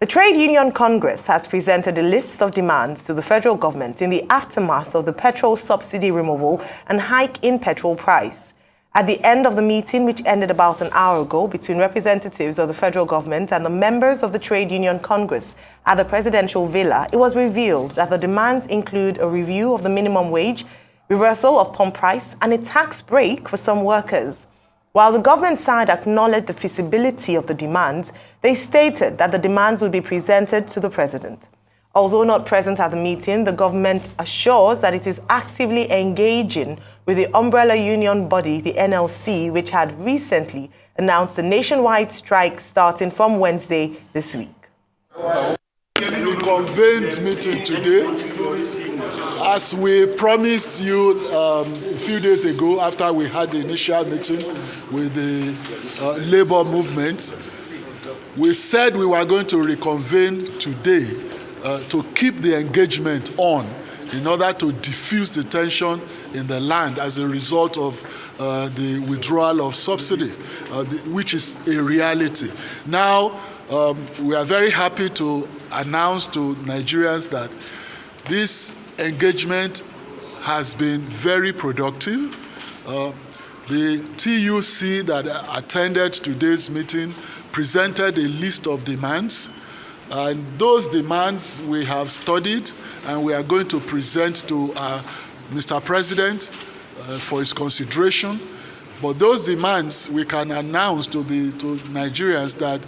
Trade Union Congress has presented a list of demands to the federal government in the aftermath of the petrol subsidy removal and hike in petrol price. At the end of the meeting, which ended about an hour ago between representatives of the federal government and the members of the Trade Union Congress at the presidential villa, it was revealed that the demands include a review of the minimum wage, reversal of pump price, and a tax break for some workers. While the government side acknowledged the feasibility of the demands, they stated that the demands would be presented to the president. Although not present at the meeting, the government assures that it is actively engaging with the umbrella union body, the NLC, which had recently announced a nationwide strike starting from Wednesday this week. We convened meeting today. As we promised you a few days ago after we had the initial meeting with the labor movement, we said we were going to reconvene today to keep the engagement on in order to diffuse the tension in the land as a result of the withdrawal of subsidy, which is a reality. Now, we are very happy to announce to Nigerians that this engagement has been very productive. The TUC that attended today's meeting presented a list of demands, and those demands we have studied and we are going to present to Mr. President for his consideration. But those demands we can announce to Nigerians that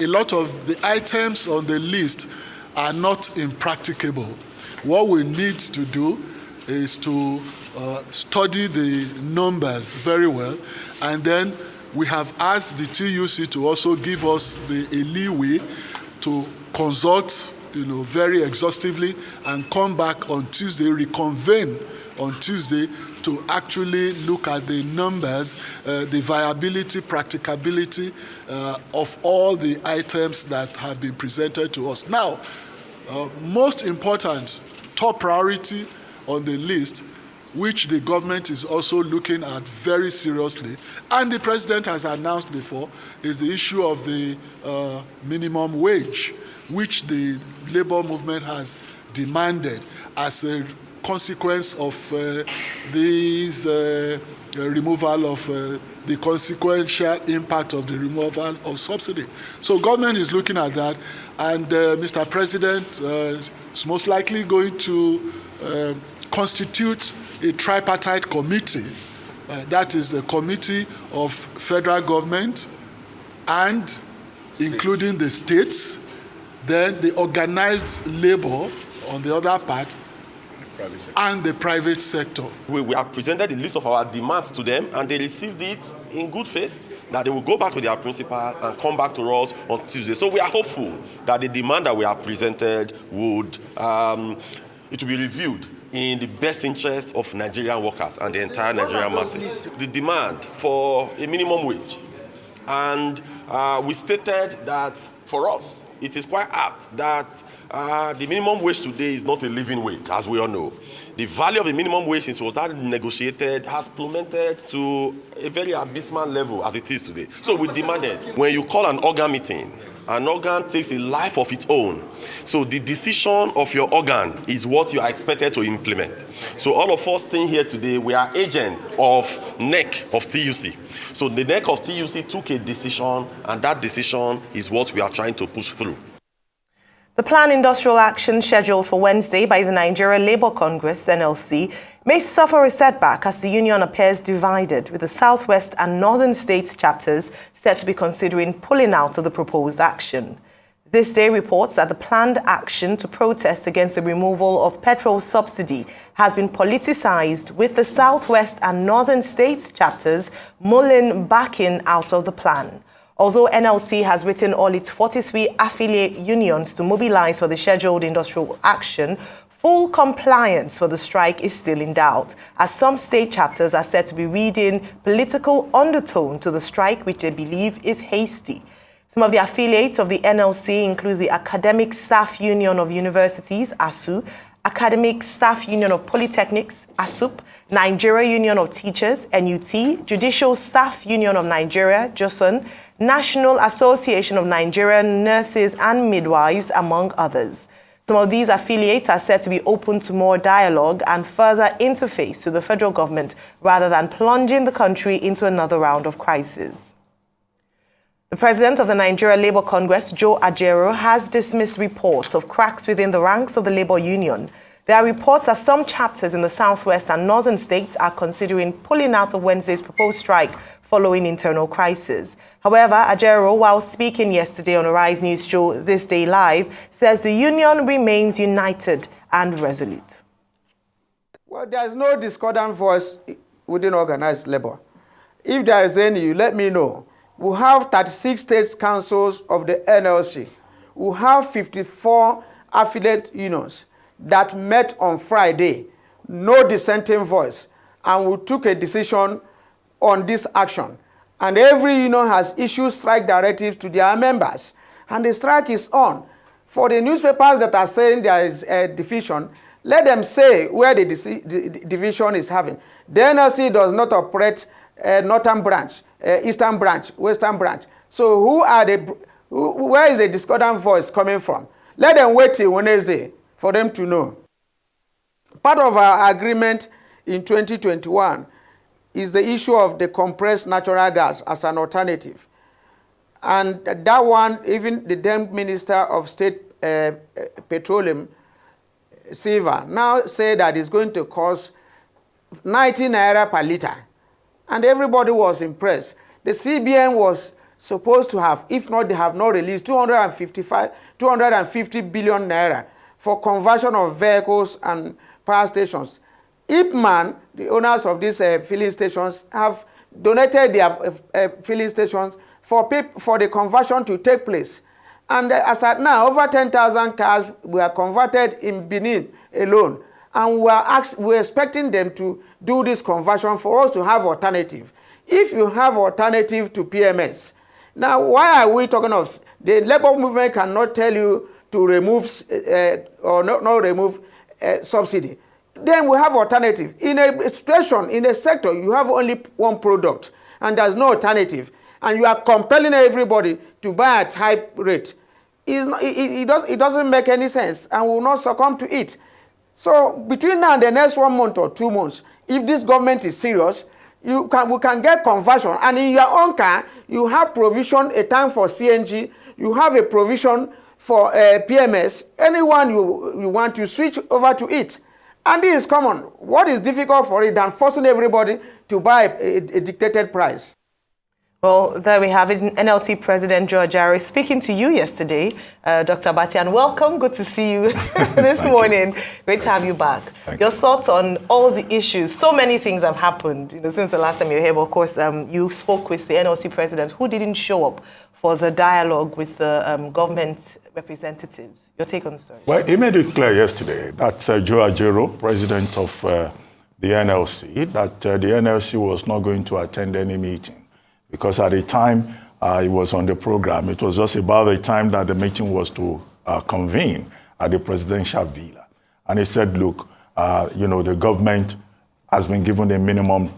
a lot of the items on the list are not impracticable. What we need to do is to study the numbers very well, and then we have asked the TUC to also give us a leeway to consult, very exhaustively and come back on Tuesday, reconvene on Tuesday to actually look at the numbers, the viability, practicability of all the items that have been presented to us. Now, most important, top priority on the list, which the government is also looking at very seriously, and the president has announced before, is the issue of the minimum wage, which the labor movement has demanded as a consequence of this removal of the consequential impact of the removal of subsidy. So government is looking at that, and Mr. President is most likely going to constitute a tripartite committee. That is the committee of federal government and including the states, then the organized labor on the other part, and the private sector. We have presented a list of our demands to them, and they received it in good faith that they will go back to their principal and come back to us on Tuesday. So we are hopeful that the demand that we have presented would it will be reviewed in the best interest of Nigerian workers and the entire Nigerian masses. The demand for a minimum wage, and we stated that for us it is quite apt that the minimum wage today is not a living wage, as we all know. The value of the minimum wage since it was negotiated has plummeted to a very abysmal level as it is today. So we demanded, when you call an organ meeting, an organ takes a life of its own. So the decision of your organ is what you are expected to implement. So all of us staying here today, we are agents of NEC of TUC. So the NEC of TUC took a decision, and that decision is what we are trying to push through. The planned industrial action scheduled for Wednesday by the Nigeria Labour Congress, NLC, may suffer a setback as the union appears divided, with the Southwest and Northern States chapters set to be considering pulling out of the proposed action. This day reports that the planned action to protest against the removal of petrol subsidy has been politicized, with the Southwest and Northern States chapters mulling backing out of the plan. Although NLC has written all its 43 affiliate unions to mobilize for the scheduled industrial action, full compliance for the strike is still in doubt, as some state chapters are said to be reading political undertone to the strike, which they believe is hasty. Some of the affiliates of the NLC include the Academic Staff Union of Universities, ASU, Academic Staff Union of Polytechnics, ASUP, Nigeria Union of Teachers, NUT, Judicial Staff Union of Nigeria, JUSUN, National Association of Nigerian Nurses and Midwives, among others. Some of these affiliates are said to be open to more dialogue and further interface to the federal government rather than plunging the country into another round of crisis. The president of the Nigeria Labour Congress, Joe Ajaero, has dismissed reports of cracks within the ranks of the Labour Union. There are reports that some chapters in the southwest and northern states are considering pulling out of Wednesday's proposed strike following internal crisis. However, Ajaero, while speaking yesterday on Arise News show This Day Live, says the union remains united and resolute. Well, there is no discordant voice within organized labor. If there is any, you let me know. We have 36 state councils of the NLC. We have 54 affiliate unions that met on Friday. No dissenting voice. And we took a decision on this action. And every union has issued strike directives to their members. And the strike is on. For the newspapers that are saying there is a division, let them say where the division is having. The NLC does not operate northern branch, eastern branch, western branch. So where is the discordant voice coming from? Let them wait till Wednesday for them to know. Part of our agreement in 2021 is the issue of the compressed natural gas as an alternative. And that one, even the then Minister of State Petroleum, Silva, now said that it's going to cost 90 naira per liter. And everybody was impressed. The CBN was supposed to have, if not, they have not released 250 billion naira for conversion of vehicles and power stations. Ipman, the owners of these filling stations, have donated their filling stations for the conversion to take place. And as at now, over 10,000 cars were converted in Benin alone. And we're expecting them to do this conversion for us to have alternative. If you have alternative to PMS, now why are we talking of, the labor movement cannot tell you to remove or not remove subsidy. Then we have alternative. In a situation, in a sector, you have only one product and there's no alternative. And you are compelling everybody to buy at high rate. It doesn't make any sense and will not succumb to it. So between now and the next 1 month or 2 months, if this government is serious, we can get conversion. And in your own car, you have provision, a time for CNG, you have a provision for PMS. Anyone you want to switch over to it. And this is common. What is difficult for it than forcing everybody to buy a dictated price? Well, there we have it. NLC President Joe Ajaero speaking to you yesterday. Dr. Batian, welcome. Good to see you this morning. Great to have you back. Your thoughts on all the issues. So many things have happened since the last time you were here. But of course, you spoke with the NLC President who didn't show up for the dialogue with the government representatives. Your take on the story? Well, he made it clear yesterday that Joe Ajaero, president of the NLC, that the NLC was not going to attend any meeting because at the time he was on the program, it was just about the time that the meeting was to convene at the presidential villa. And he said, look, the government has been given a minimum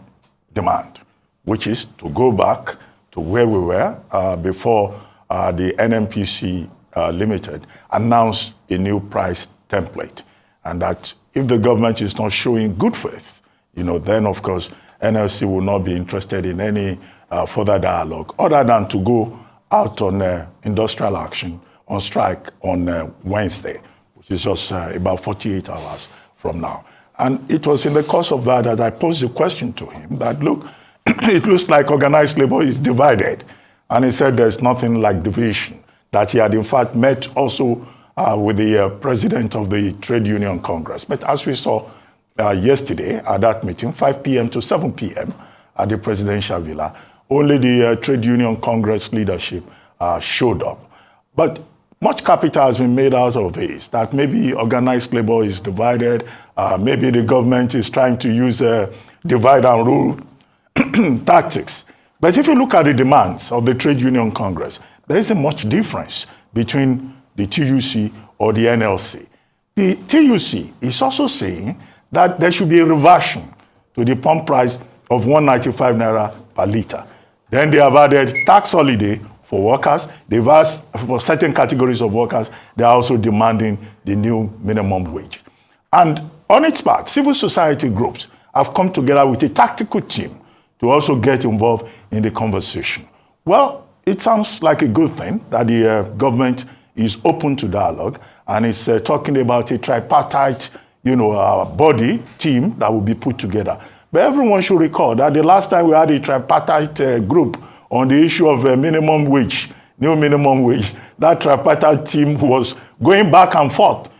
demand, which is to go back to where we were before the NMPC Limited announced a new price template. And that if the government is not showing good faith, then of course NLC will not be interested in any further dialogue other than to go out on industrial action on strike on Wednesday, which is just about 48 hours from now. And it was in the course of that that I posed a question to him that, look, it looks like organized labor is divided. And he said there's nothing like division, that he had in fact met also with the president of the Trade Union Congress. But as we saw yesterday at that meeting, 5 p.m. to 7 p.m. at the presidential villa, only the Trade Union Congress leadership showed up. But much capital has been made out of this, that maybe organized labor is divided, maybe the government is trying to use divide and rule tactics. But if you look at the demands of the Trade Union Congress, there isn't much difference between the TUC or the NLC. The TUC is also saying that there should be a reversion to to the pump price of 195 naira per litre. Then they have added tax holiday for workers. They've asked for certain categories of workers. They are also demanding the new minimum wage. And on its part, civil society groups have come together with a tactical team to also get involved in the conversation. Well, it sounds like a good thing that the government is open to dialogue and is talking about a tripartite, body team that will be put together. But everyone should recall that the last time we had a tripartite group on the issue of minimum wage, new minimum wage, that tripartite team was going back and forth,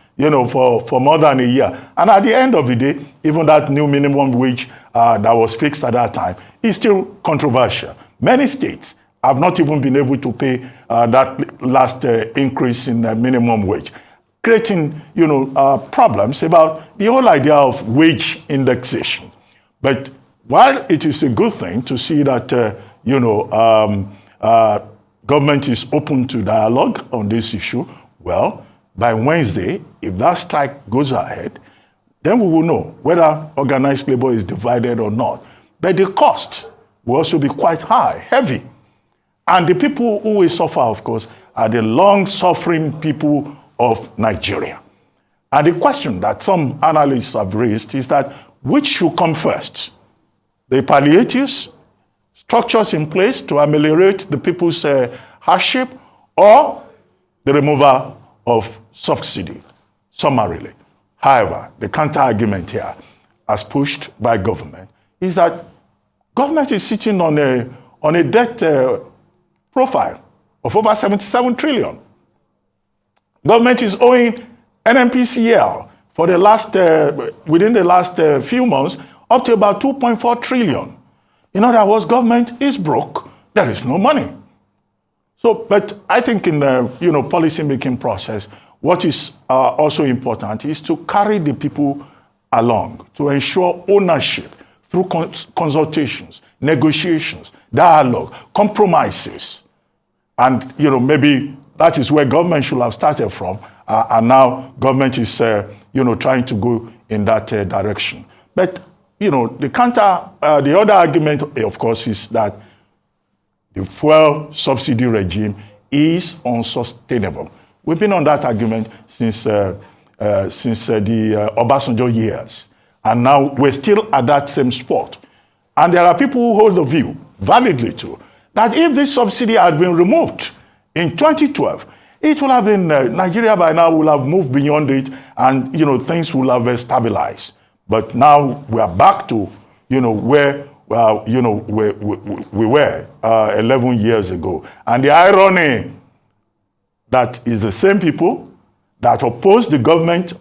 for more than a year. And at the end of the day, even that new minimum wage that was fixed at that time is still controversial. Many states have not even been able to pay that last increase in minimum wage, creating, problems about the whole idea of wage indexation. But while it is a good thing to see that, government is open to dialogue on this issue, well, by Wednesday, if that strike goes ahead, then we will know whether organized labor is divided or not. But the cost will also be quite high, heavy. And the people who will suffer, of course, are the long-suffering people of Nigeria. And the question that some analysts have raised is that which should come first? The palliatives, structures in place to ameliorate the people's hardship, or the removal of subsidy, summarily. However, the counter-argument here, as pushed by government, is that government is sitting on a debt profile of over 77 trillion. Government is owing NNPCL for the last, within the last few months, up to about 2.4 trillion. In other words, government is broke. There is no money. So, but I think in the policy-making process, what is also important is to carry the people along, to ensure ownership through consultations, negotiations, dialogue, compromises. And, maybe that is where government should have started from. And now government is, trying to go in that direction. But, the other argument, of course, is that the fuel subsidy regime is unsustainable. We've been on that argument since the Obasanjo years. And now we're still at that same spot. And there are people who hold the view, validly too, that if this subsidy had been removed in 2012, it would have been, Nigeria by now will have moved beyond it and, things will have stabilized. But now we are back to, where, we were 11 years ago. And the irony that is the same people that opposed the government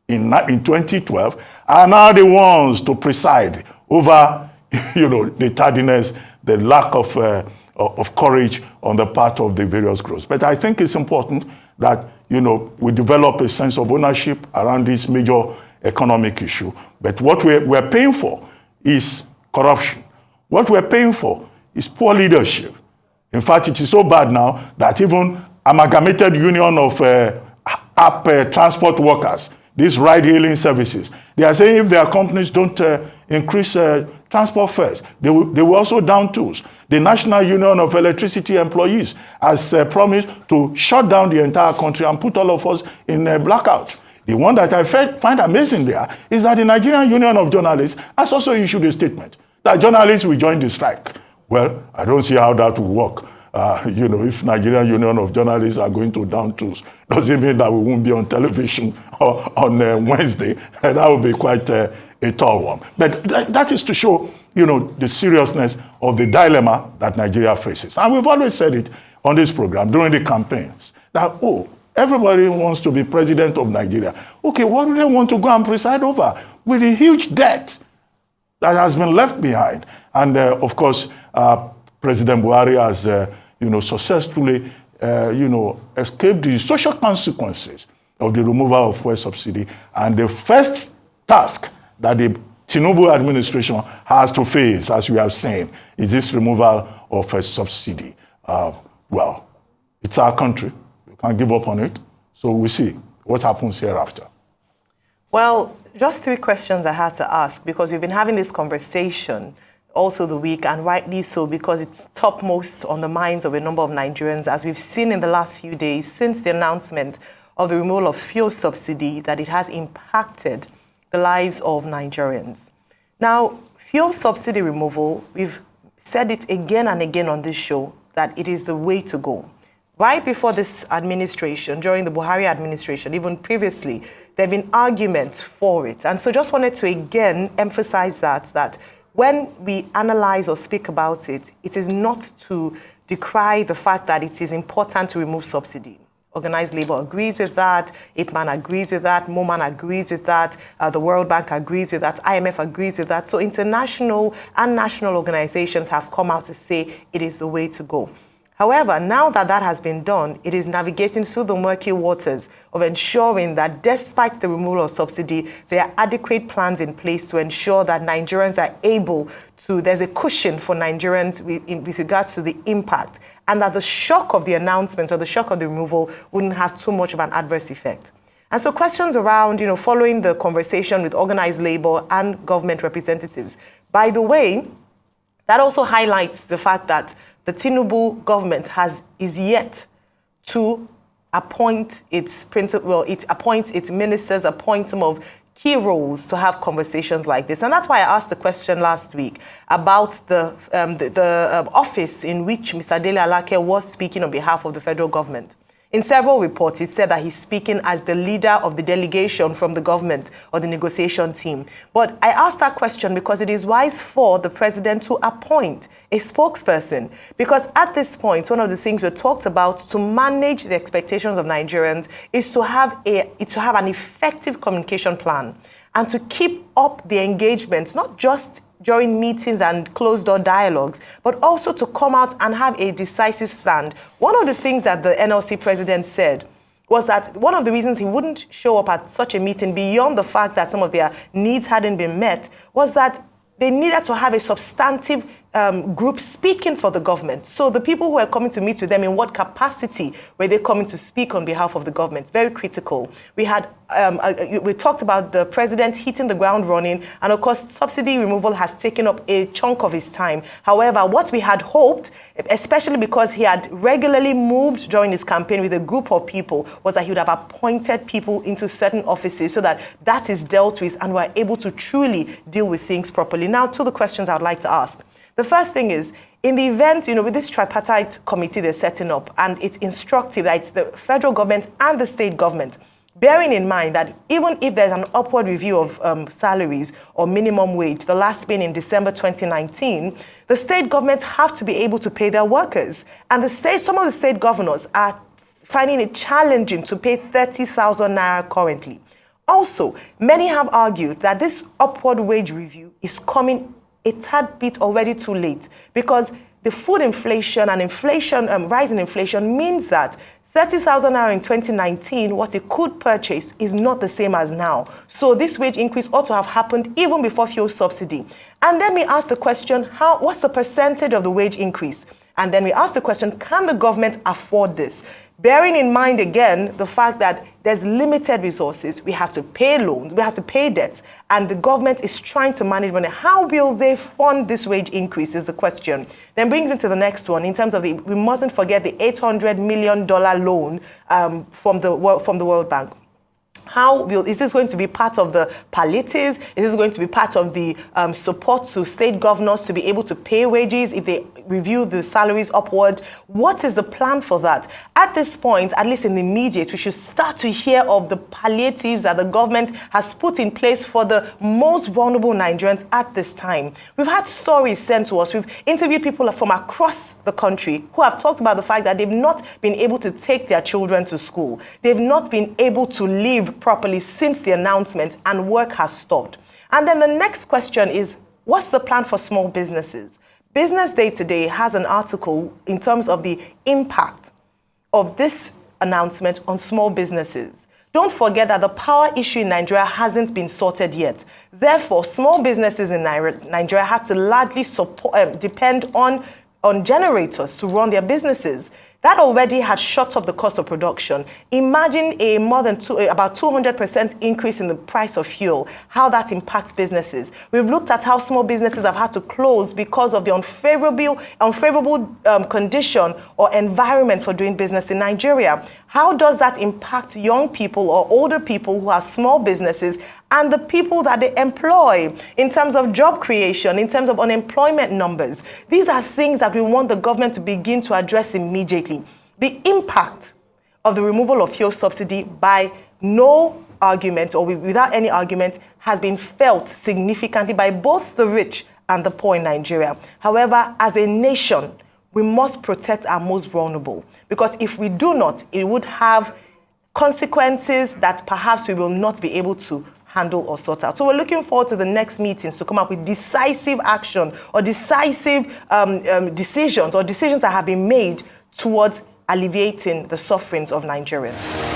in 2012 are now the ones to preside over, the tardiness, the lack of courage on the part of the various groups. But I think it's important that, we develop a sense of ownership around this major economic issue. But what we're paying for is corruption. What we're paying for is poor leadership. In fact, it is so bad now that even Amalgamated Union of app transport workers, these ride-hailing services, they are saying if their companies don't increase transport fares, they will also down tools. The National Union of Electricity Employees has promised to shut down the entire country and put all of us in a blackout. The one that I find amazing there is that the Nigerian Union of Journalists has also issued a statement that journalists will join the strike. Well, I don't see how that will work. If Nigerian Union of Journalists are going to down tools, doesn't mean that we won't be on television on Wednesday. That would be quite a tall one. But that is to show, the seriousness of the dilemma that Nigeria faces. And we've always said it on this program during the campaigns that, everybody wants to be president of Nigeria. Okay, what do they want to go and preside over with the huge debt that has been left behind? And of course, President Buhari has, successfully, escaped the social consequences of the removal of fuel subsidy. And the first task that the Tinubu administration has to face, as we have seen, is this removal of a subsidy. Well, it's our country. We can't give up on it. So we'll see what happens hereafter. Well, just 3 questions I had to ask, because we've been having this conversation also the week, and rightly so, because it's topmost on the minds of a number of Nigerians, as we've seen in the last few days since the announcement of the removal of fuel subsidy, that it has impacted the lives of Nigerians. Now, fuel subsidy removal, we've said it again and again on this show, that it is the way to go. Right before this administration, during the Buhari administration, even previously, there have been arguments for it. And so just wanted to again emphasize that when we analyze or speak about it, it is not to decry the fact that it is important to remove subsidy. Organized labor agrees with that, IPMAN agrees with that, MOMAN agrees with that, the World Bank agrees with that, IMF agrees with that. So international and national organizations have come out to say it is the way to go. However, now that that has been done, it is navigating through the murky waters of ensuring that despite the removal of subsidy, there are adequate plans in place to ensure that Nigerians are able to, there's a cushion for Nigerians with regards to the impact, and that the shock of the announcement or the shock of the removal wouldn't have too much of an adverse effect. And so questions around, following the conversation with organized labor and government representatives. By the way, that also highlights the fact that the Tinubu government is yet to appoint its it appoints its ministers, appoints some of key roles to have conversations like this. And that's why I asked the question last week about the office in which Mr. Dele Alake was speaking on behalf of the federal government. In several reports, it said that he's speaking as the leader of the delegation from the government or the negotiation team. But I asked that question because it is wise for the president to appoint a spokesperson. Because at this point, one of the things we talked about to manage the expectations of Nigerians is to have an effective communication plan and to keep up the engagement, not just during meetings and closed-door dialogues, but also to come out and have a decisive stand. One of the things that the NLC president said was that one of the reasons he wouldn't show up at such a meeting, beyond the fact that some of their needs hadn't been met, was that they needed to have a substantive group speaking for the government. So the people who were coming to meet with them, in what capacity were they coming to speak on behalf of the government? Very critical. We talked about the president hitting the ground running, and of course, subsidy removal has taken up a chunk of his time. However, what we had hoped, especially because he had regularly moved during his campaign with a group of people, was that he would have appointed people into certain offices so that that is dealt with and we're able to truly deal with things properly. Now, to the questions I would like to ask. The first thing is, in the event, with this tripartite committee they're setting up, and it's instructive that it's the federal government and the state government, bearing in mind that even if there's an upward review of salaries or minimum wage, the last being in December 2019, the state governments have to be able to pay their workers. And some of the state governors are finding it challenging to pay 30,000 naira currently. Also, many have argued that this upward wage review is coming a tad bit already too late, because the food inflation and rise in inflation means that 30,000 naira in 2019, what it could purchase is not the same as now. So this wage increase ought to have happened even before fuel subsidy. And then we ask the question, what's the percentage of the wage increase? And then we ask the question, can the government afford this? Bearing in mind, again, the fact that there's limited resources, we have to pay loans, we have to pay debts, and the government is trying to manage money. How will they fund this wage increase is the question. Then brings me to the next one, in terms of we mustn't forget the $800 million loan from the World Bank. Is this going to be part of the palliatives? Is this going to be part of the support to state governors to be able to pay wages if they review the salaries upward? What is the plan for that? At this point, at least in the immediate, we should start to hear of the palliatives that the government has put in place for the most vulnerable Nigerians at this time. We've had stories sent to us. We've interviewed people from across the country who have talked about the fact that they've not been able to take their children to school. They've not been able to live properly since the announcement, and work has stopped. And then the next question is, what's the plan for small businesses? Business Day today has an article in terms of the impact of this announcement on small businesses. Don't forget that the power issue in Nigeria hasn't been sorted yet. Therefore, small businesses in Nigeria have to largely depend on on generators to run their businesses. That already had shot up the cost of production. Imagine a about 200% increase in the price of fuel, how that impacts businesses. We've looked at how small businesses have had to close because of the unfavorable condition or environment for doing business in Nigeria. How does that impact young people or older people who have small businesses and the people that they employ in terms of job creation, in terms of unemployment numbers? These are things that we want the government to begin to address immediately. The impact of the removal of fuel subsidy by no argument or without any argument has been felt significantly by both the rich and the poor in Nigeria. However, as a nation, we must protect our most vulnerable, because if we do not, it would have consequences that perhaps we will not be able to handle or sort out. So we're looking forward to the next meetings to come up with decisive action or decisive decisions that have been made towards alleviating the sufferings of Nigerians.